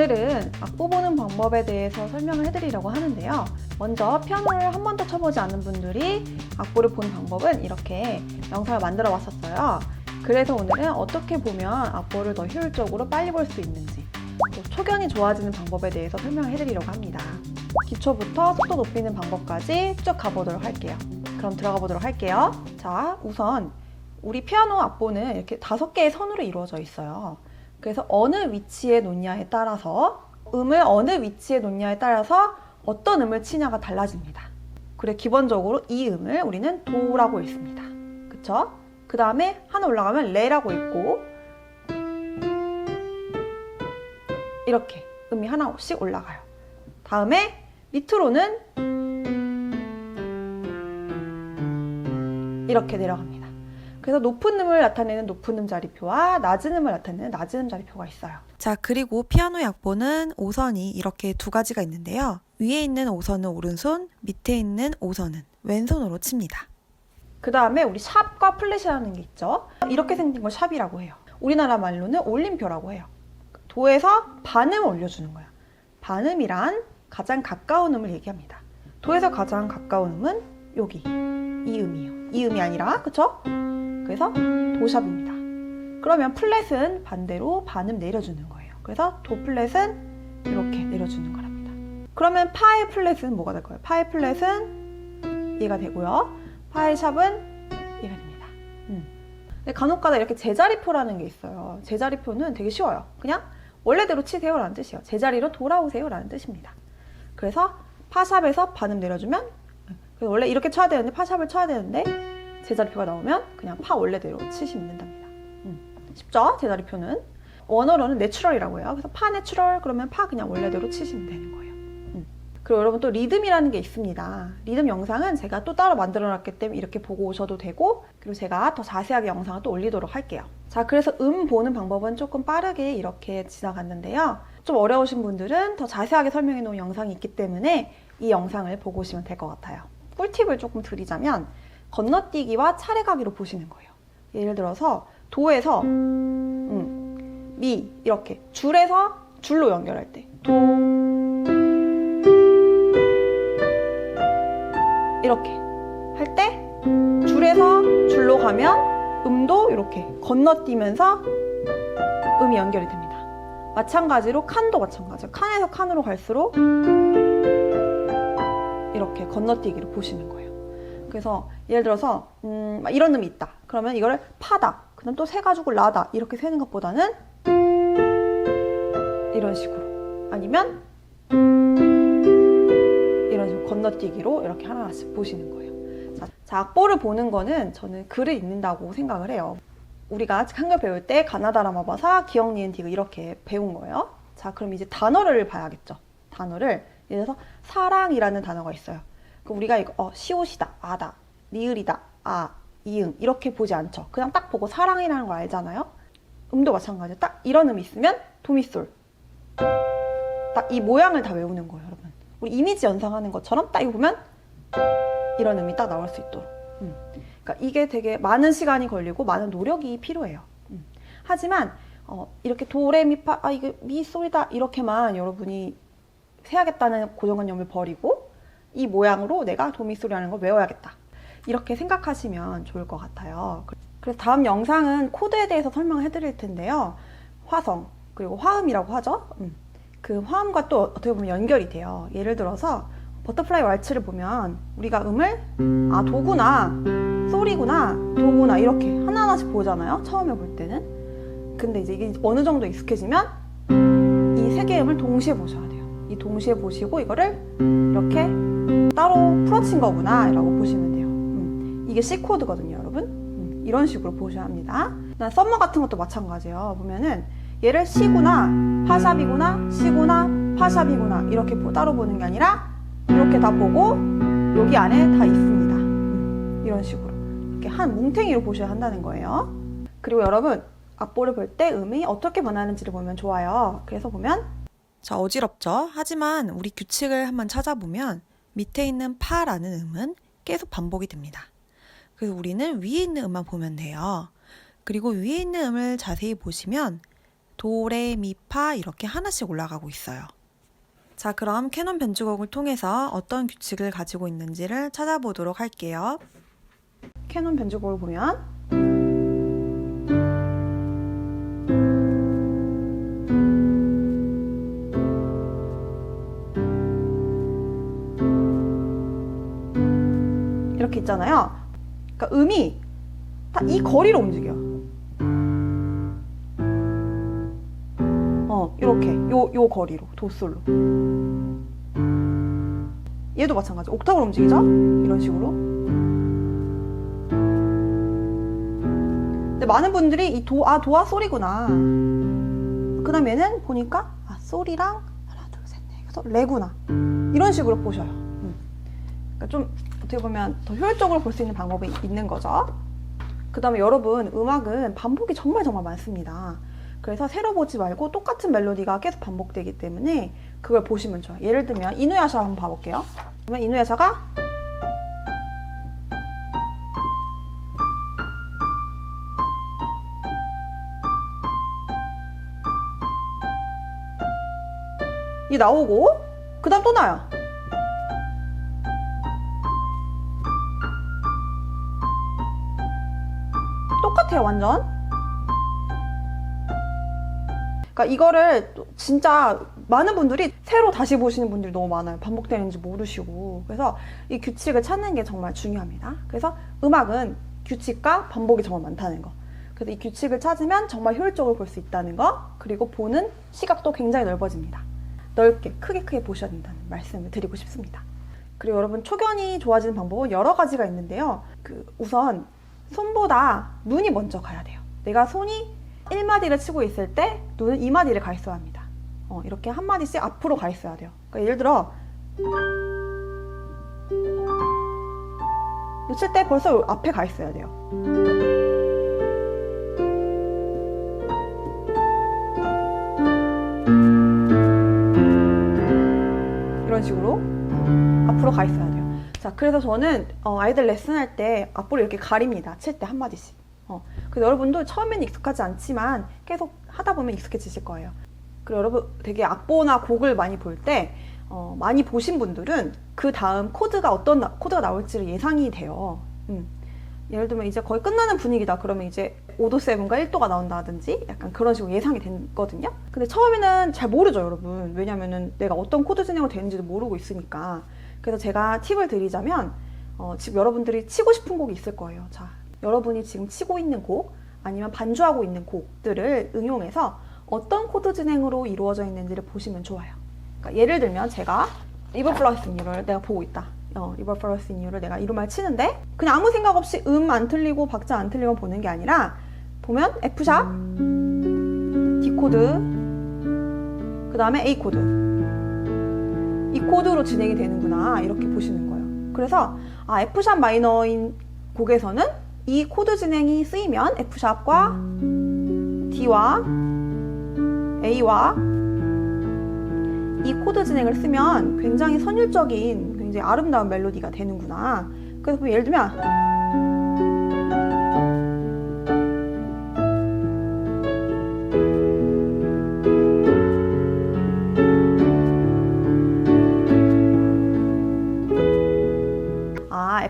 오늘은 악보 보는 방법에 대해서 설명을 해드리려고 하는데요. 먼저 피아노를 한 번도 쳐보지 않은 분들이 악보를 보는 방법은 이렇게 영상을 만들어 봤었어요. 그래서 오늘은 어떻게 보면 악보를 더 효율적으로 빨리 볼 수 있는지, 또 초견이 좋아지는 방법에 대해서 설명을 해드리려고 합니다. 기초부터 속도 높이는 방법까지 쭉 가보도록 할게요. 그럼 들어가 보도록 할게요. 자, 우선 우리 피아노 악보는 이렇게 5개의 선으로 이루어져 있어요. 그래서 어느 위치에 놓냐에 따라서, 음을 어느 위치에 놓냐에 따라서 어떤 음을 치냐가 달라집니다. 그래, 기본적으로 이 음을 우리는 도라고 읽습니다. 그쵸? 그 다음에 하나 올라가면 레라고 읽고, 이렇게 음이 하나씩 올라가요. 다음에 밑으로는 이렇게 내려갑니다. 그래서 높은 음을 나타내는 높은 음 자리표와 낮은 음을 나타내는 낮은 음 자리표가 있어요. 자, 그리고 피아노의 악보는 5선이 이렇게 2가지가 있는데요. 위에 있는 5선은 오른손, 밑에 있는 5선은 왼손으로 칩니다. 그 다음에 우리 샵과 플랫이라는 게 있죠. 이렇게 생긴 걸 샵이라고 해요. 우리나라 말로는 올림표라고 해요. 도에서 반음을 올려주는 거예요. 반음이란 가장 가까운 음을 얘기합니다. 도에서 가장 가까운 음은 여기, 이 음이에요. 이 음이 아니라, 그쵸? 그래서 도샵입니다. 그러면 플랫은 반대로 반음 내려주는 거예요. 그래서 도 플랫은 이렇게 내려주는 거랍니다. 그러면 파의 플랫은 뭐가 될까요? 파의 플랫은 얘가 되고요. 파의 샵은 얘가 됩니다. 근데 간혹가다 이렇게 제자리표라는 게 있어요. 제자리표는 되게 쉬워요. 그냥 원래대로 치세요 라는 뜻이에요. 제자리로 돌아오세요 라는 뜻입니다. 그래서 파샵에서 반음 내려주면, 그래서 원래 이렇게 쳐야 되는데 파샵을 쳐야 되는데 제자리표가 나오면 그냥 파 원래대로 치시면 된답니다. 쉽죠? 제자리표는. 원어로는 내추럴이라고 해요. 그래서 파 내추럴 그러면 파 그냥 원래대로 치시면 되는 거예요. 그리고 여러분 또 리듬이라는 게 있습니다. 리듬 영상은 제가 또 따로 만들어 놨기 때문에 이렇게 보고 오셔도 되고, 그리고 제가 더 자세하게 영상을 또 올리도록 할게요. 자, 그래서 보는 방법은 조금 빠르게 이렇게 지나갔는데요. 좀 어려우신 분들은 더 자세하게 설명해 놓은 영상이 있기 때문에 이 영상을 보고 오시면 될 것 같아요. 꿀팁을 조금 드리자면 건너뛰기와 차례가기로 보시는 거예요. 예를 들어서 도에서 미 이렇게 줄에서 줄로 연결할 때 도 이렇게 할 때 줄에서 줄로 가면 음도 이렇게 건너뛰면서 음이 연결이 됩니다. 마찬가지로 칸도 마찬가지예요. 칸에서 칸으로 갈수록 이렇게 건너뛰기로 보시는 거예요. 그래서 예를 들어서 이런 음이 있다. 그러면 이거를 파다. 그다음 또 세 가지고 라다. 이렇게 세는 것보다는 이런 식으로, 아니면 이런 식으로 건너뛰기로 이렇게 하나씩 보시는 거예요. 자, 악보를 보는 거는 저는 글을 읽는다고 생각을 해요. 우리가 한글 배울 때 가나다 라마바사, 기역, 니은, 디귿 이렇게 배운 거예요. 자, 그럼 이제 단어를 봐야겠죠. 단어를. 예를 들어서 사랑이라는 단어가 있어요. 그럼 우리가 이거 시옷이다, 아다, 니을이다, 아, 이응 이렇게 보지 않죠. 그냥 딱 보고 사랑이라는 걸 알잖아요. 음도 마찬가지예요. 딱 이런 음이 있으면 도미솔. 딱 이 모양을 다 외우는 거예요, 여러분. 우리 이미지 연상하는 것처럼 딱 이거 보면 이런 음이 딱 나올 수 있도록. 그러니까 이게 되게 많은 시간이 걸리고 많은 노력이 필요해요. 하지만 이렇게 도레미파, 이게 미솔이다 이렇게만 여러분이 세야겠다는 고정관념을 버리고 이 모양으로 내가 도미솔이라는 걸 외워야겠다. 이렇게 생각하시면 좋을 것 같아요. 그래서 다음 영상은 코드에 대해서 설명을 해드릴 텐데요. 화성, 그리고 화음이라고 하죠. 그 화음과 또 어떻게 보면 연결이 돼요. 예를 들어서 버터플라이 왈츠를 보면 우리가 음을 도구나, 솔이구나, 도구나 이렇게 하나하나씩 보잖아요. 처음에 볼 때는. 근데 이제 이게 어느 정도 익숙해지면 이 세 개의 음을 동시에 보셔야 돼요. 이 동시에 보시고 이거를 이렇게 따로 풀어친 거구나 라고 보시면 돼요. 이게 C 코드거든요, 여러분. 이런 식으로 보셔야 합니다. 썸머 같은 것도 마찬가지예요. 보면은 얘를 C구나, 파샵이구나, C구나, 파샵이구나 이렇게 따로 보는 게 아니라 이렇게 다 보고 여기 안에 다 있습니다. 이런 식으로 이렇게 한 뭉탱이로 보셔야 한다는 거예요. 그리고 여러분 악보를 볼 때 음이 어떻게 변하는지를 보면 좋아요. 그래서 보면 자, 어지럽죠? 하지만 우리 규칙을 한번 찾아보면 밑에 있는 파라는 음은 계속 반복이 됩니다. 그래서 우리는 위에 있는 음만 보면 돼요. 그리고 위에 있는 음을 자세히 보시면 도, 레, 미, 파 이렇게 하나씩 올라가고 있어요. 자, 그럼 캐논 변주곡을 통해서 어떤 규칙을 가지고 있는지를 찾아보도록 할게요. 캐논 변주곡을 보면 이렇게 있잖아요. 그러니까 음이 다 이 거리로 움직여요. 이렇게 요 거리로 도솔로. 얘도 마찬가지. 옥타브로 움직이죠? 이런 식으로. 근데 많은 분들이 이 도와 솔이구나. 그 다음 얘는 보니까 솔이랑 하나 둘 셋 넷 그래서 레구나. 이런 식으로 보셔요. 그러니까 좀 어떻게 보면 더 효율적으로 볼 수 있는 방법이 있는 거죠. 그 다음에 여러분, 음악은 반복이 정말 많습니다. 그래서 새로 보지 말고 똑같은 멜로디가 계속 반복되기 때문에 그걸 보시면 좋아요. 예를 들면 이누야샤 한번 봐볼게요. 그러면 이누야샤가 이 나오고 그 다음 또 나요. 똑같아요, 완전. 그러니까 이거를 진짜 많은 분들이 새로 다시 보시는 분들이 너무 많아요. 반복되는지 모르시고. 그래서 이 규칙을 찾는 게 정말 중요합니다. 그래서 음악은 규칙과 반복이 정말 많다는 거. 그래서 이 규칙을 찾으면 정말 효율적으로 볼 수 있다는 거. 그리고 보는 시각도 굉장히 넓어집니다. 넓게, 크게 보셔야 된다는 말씀을 드리고 싶습니다. 그리고 여러분, 초견이 좋아지는 방법은 여러 가지가 있는데요. 우선 손보다 눈이 먼저 가야 돼요. 내가 손이 1마디를 치고 있을 때 눈은 2마디를 가 있어야 합니다. 이렇게 한 마디씩 앞으로 가 있어야 돼요. 그러니까 예를 들어 칠 때 벌써 앞에 가 있어야 돼요. 이런 식으로 앞으로 가 있어야 돼요. 자, 그래서 저는 아이들 레슨할 때 앞으로 이렇게 가립니다. 칠 때 한 마디씩. 그래서 여러분도 처음에는 익숙하지 않지만 계속 하다 보면 익숙해지실 거예요. 그리고 여러분 되게 악보나 곡을 많이 볼 때 많이 보신 분들은 그 다음 코드가 어떤 코드가 나올지를 예상이 돼요. 예를 들면 이제 거의 끝나는 분위기다. 그러면 이제 5도 7과 1도가 나온다든지 약간 그런 식으로 예상이 되거든요. 근데 처음에는 잘 모르죠, 여러분. 왜냐면은 내가 어떤 코드 진행으로 되는지도 모르고 있으니까. 그래서 제가 팁을 드리자면 지금 여러분들이 치고 싶은 곡이 있을 거예요. 자, 여러분이 지금 치고 있는 곡 아니면 반주하고 있는 곡들을 응용해서 어떤 코드 진행으로 이루어져 있는지를 보시면 좋아요. 그러니까 예를 들면 제가 리버 플러스 인 유를 내가 보고 있다. 리버 플러스 인 유를 내가 이루말 치는데 그냥 아무 생각 없이 안 틀리고 박자 안 틀리고 보는 게 아니라 보면 F샵, D 코드, 그 다음에 A 코드. 이 코드로 진행이 되는구나 이렇게 보시는 거예요. 그래서 F샵 마이너인 곡에서는 이 코드 진행이 쓰이면 F샵과 D와 A와 이 코드 진행을 쓰면 굉장히 선율적인 굉장히 아름다운 멜로디가 되는구나. 그래서 예를 들면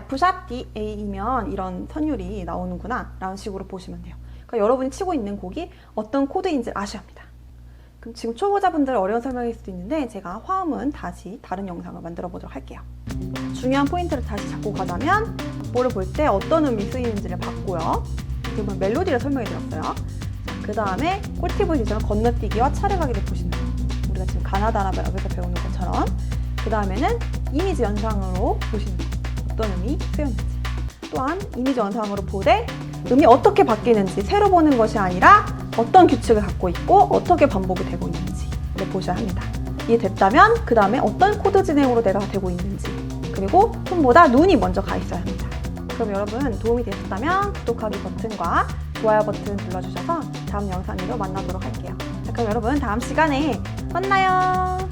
F샵 D, A이면 이런 선율이 나오는구나 라는 식으로 보시면 돼요. 그러니까 여러분이 치고 있는 곡이 어떤 코드인지 아셔야 합니다. 그럼 지금 초보자분들 어려운 설명일 수도 있는데 제가 화음은 다시 다른 영상을 만들어 보도록 할게요. 중요한 포인트를 다시 잡고 가자면 악보를 볼 때 어떤 음이 쓰이는지를 봤고요. 그러면 멜로디를 설명해 드렸어요. 그 다음에 꿀팁을 주자면 건너뛰기와 차례가기를 보시는 거예요. 우리가 지금 가나다라에서 배우는 것처럼. 그 다음에는 이미지 연상으로 보시는 거예요. 어떤 음이 쓰였는지. 또한 이미지 연상으로 보되 음이 어떻게 바뀌는지 새로 보는 것이 아니라 어떤 규칙을 갖고 있고 어떻게 반복이 되고 있는지를 보셔야 합니다. 이해됐다면 그 다음에 어떤 코드 진행으로 내가 되고 있는지 그리고 손보다 눈이 먼저 가 있어야 합니다. 그럼 여러분 도움이 되셨다면 구독하기 버튼과 좋아요 버튼 눌러주셔서 다음 영상으로 만나도록 할게요. 자, 그럼 여러분 다음 시간에 만나요.